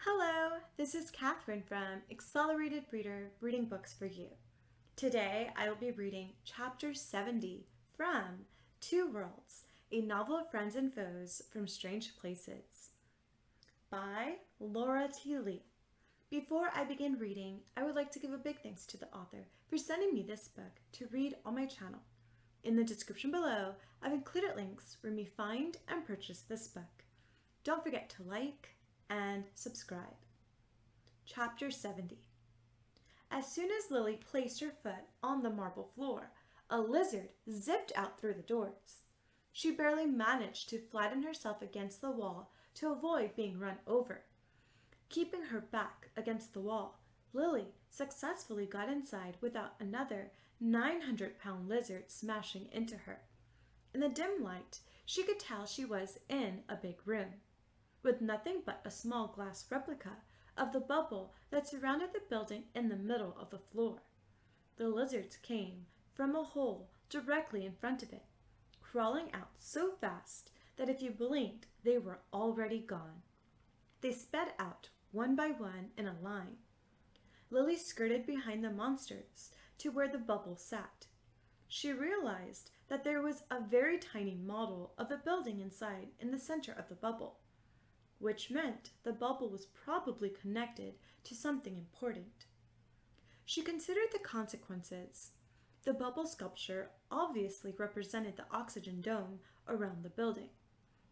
Hello, this is Catherine from Accelerated Reader Reading Books for You. Today I will be reading Chapter 70 from Two Worlds, a novel of friends and foes from strange places by Laura T. Lee. Before I begin reading, I would like to give a big thanks to the author for sending me this book to read on my channel. In the description below, I've included links where you may find and purchase this book. Don't forget to like and subscribe. Chapter 70. As soon as Lily placed her foot on the marble floor, a lizard zipped out through the doors. She barely managed to flatten herself against the wall to avoid being run over. Keeping her back against the wall, Lily successfully got inside without another 900-pound lizard smashing into her. In the dim light, she could tell she was in a big room, with nothing but a small glass replica of the bubble that surrounded the building in the middle of the floor. The lizards came from a hole directly in front of it, crawling out so fast that if you blinked, they were already gone. They sped out one by one in a line. Lily skirted behind the monsters to where the bubble sat. She realized that there was a very tiny model of a building inside in the center of the bubble, which meant the bubble was probably connected to something important. She considered the consequences. The bubble sculpture obviously represented the oxygen dome around the building.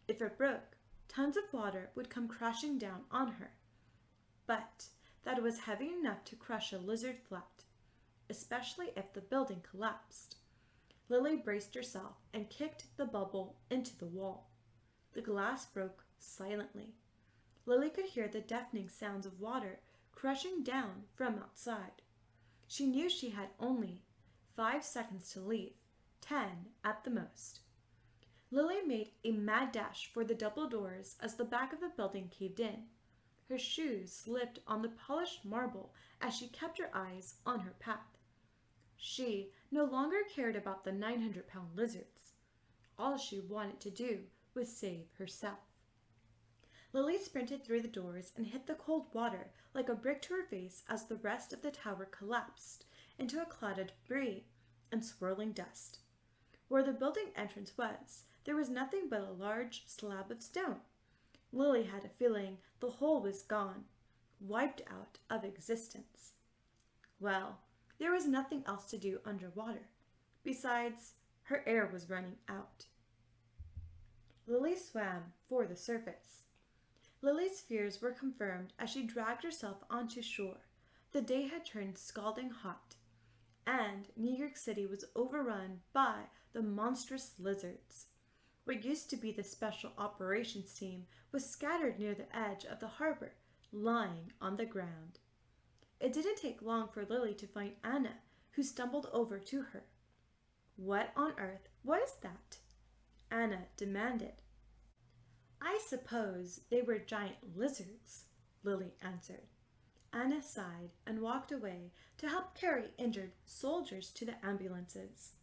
If it broke, tons of water would come crashing down on her. But that was heavy enough to crush a lizard flat, especially if the building collapsed. Lily braced herself and kicked the bubble into the wall. The glass broke silently. Lily could hear the deafening sounds of water crushing down from outside. She knew she had only 5 seconds to leave, 10 at the most. Lily made a mad dash for the double doors as the back of the building caved in. Her shoes slipped on the polished marble as she kept her eyes on her path. She no longer cared about the 900-pound lizards. All she wanted to do was save herself. Lily sprinted through the doors and hit the cold water like a brick to her face as the rest of the tower collapsed into a cloud of debris and swirling dust. Where the building entrance was, there was nothing but a large slab of stone. Lily had a feeling the whole was gone, wiped out of existence. Well, there was nothing else to do underwater. Besides, her air was running out. Lily swam for the surface. Lily's fears were confirmed as she dragged herself onto shore. The day had turned scalding hot, and New York City was overrun by the monstrous lizards. What used to be the Special Operations Team was scattered near the edge of the harbor, lying on the ground. It didn't take long for Lily to find Anna, who stumbled over to her. "What on earth was that?" Anna demanded. "I suppose they were giant lizards," Lily answered. Anna sighed and walked away to help carry injured soldiers to the ambulances.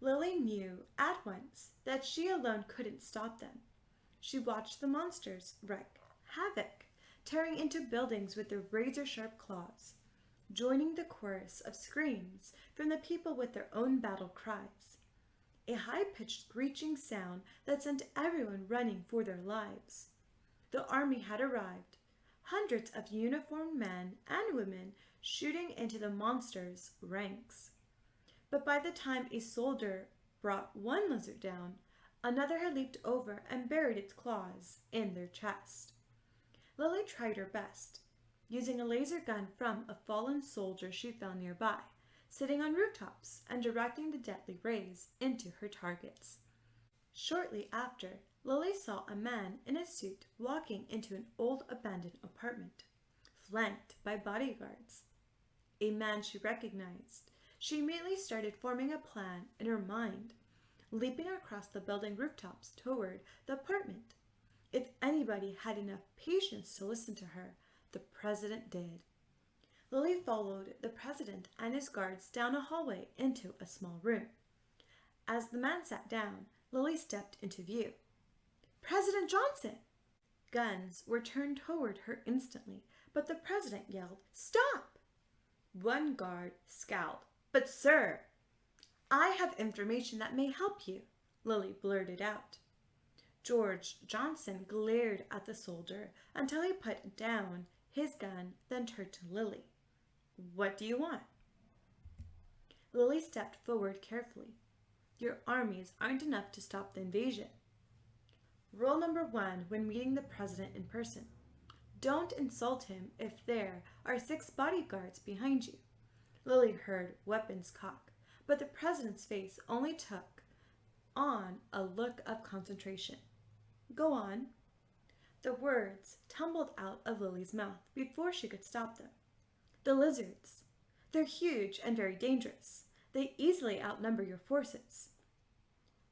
Lily knew at once that she alone couldn't stop them. She watched the monsters wreak havoc, tearing into buildings with their razor-sharp claws, joining the chorus of screams from the people with their own battle cries. A high-pitched screeching sound that sent everyone running for their lives. The army had arrived, hundreds of uniformed men and women shooting into the monsters' ranks. But by the time a soldier brought one lizard down, another had leaped over and buried its claws in their chest. Lily tried her best, using a laser gun from a fallen soldier she found nearby, sitting on rooftops and directing the deadly rays into her targets. Shortly after, Lily saw a man in a suit walking into an old abandoned apartment, flanked by bodyguards. A man she recognized. She immediately started forming a plan in her mind, leaping across the building rooftops toward the apartment. If anybody had enough patience to listen to her, the president did. Lily followed the president and his guards down a hallway into a small room. As the man sat down, Lily stepped into view. "President Johnson!" Guns were turned toward her instantly, but the president yelled, "Stop!" One guard scowled. "But sir—" "I have information that may help you," Lily blurted out. George Johnson glared at the soldier until he put down his gun, then turned to Lily. "What do you want?" Lily stepped forward carefully. "Your armies aren't enough to stop the invasion. Rule number 1 when meeting the president in person: don't insult him if there are 6 bodyguards behind you." Lily heard weapons cock, but the president's face only took on a look of concentration. "Go on." The words tumbled out of Lily's mouth before she could stop them. "The lizards. They're huge and very dangerous. They easily outnumber your forces.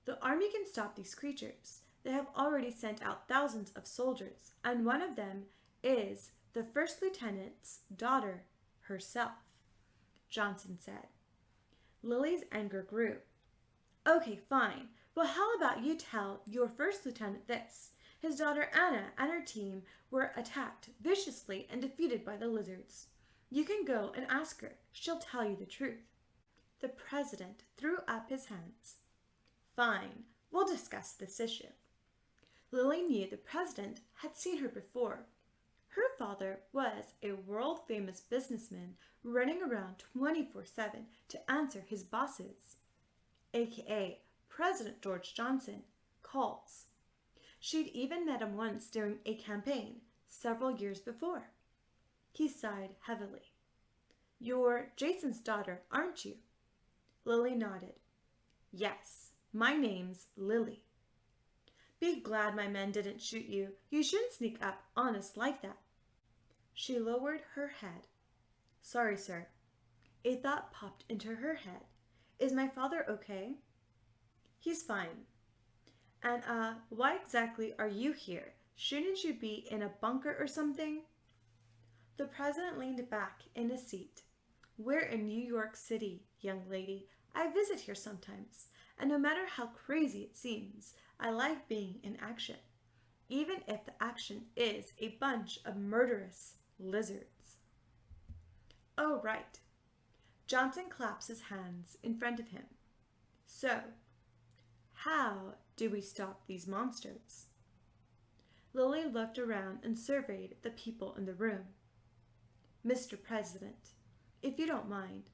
The army can stop these creatures. They have already sent out thousands of soldiers, and one of them is the first lieutenant's daughter herself," Johnson said. Lily's anger grew. "Okay, fine. Well, how about you tell your first lieutenant this? His daughter Anna and her team were attacked viciously and defeated by the lizards. You can go and ask her. She'll tell you the truth." The president threw up his hands. "Fine, we'll discuss this issue." Lily knew the president had seen her before. Her father was a world-famous businessman running around 24/7 to answer his bosses, aka President George Johnson, calls. She'd even met him once during a campaign several years before. He sighed heavily. "You're Jason's daughter, aren't you?" Lily nodded. "Yes, my name's Lily." "Be glad my men didn't shoot you. You shouldn't sneak up on us like that." She lowered her head. "Sorry, sir." A thought popped into her head. "Is my father okay?" "He's fine." "And, why exactly are you here? Shouldn't you be in a bunker or something?" The president leaned back in his seat. "We're in New York City, young lady. I visit here sometimes, and no matter how crazy it seems, I like being in action, even if the action is a bunch of murderous lizards." "Oh, right." Johnson claps his hands in front of him. "So, how do we stop these monsters?" Lily looked around and surveyed the people in the room. "Mr. President, if you don't mind,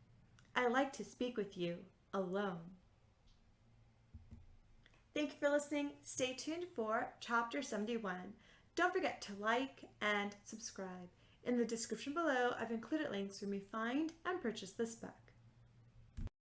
I'd like to speak with you alone." Thank you for listening. Stay tuned for Chapter 71. Don't forget to like and subscribe. In the description below, I've included links where you may find and purchase this book.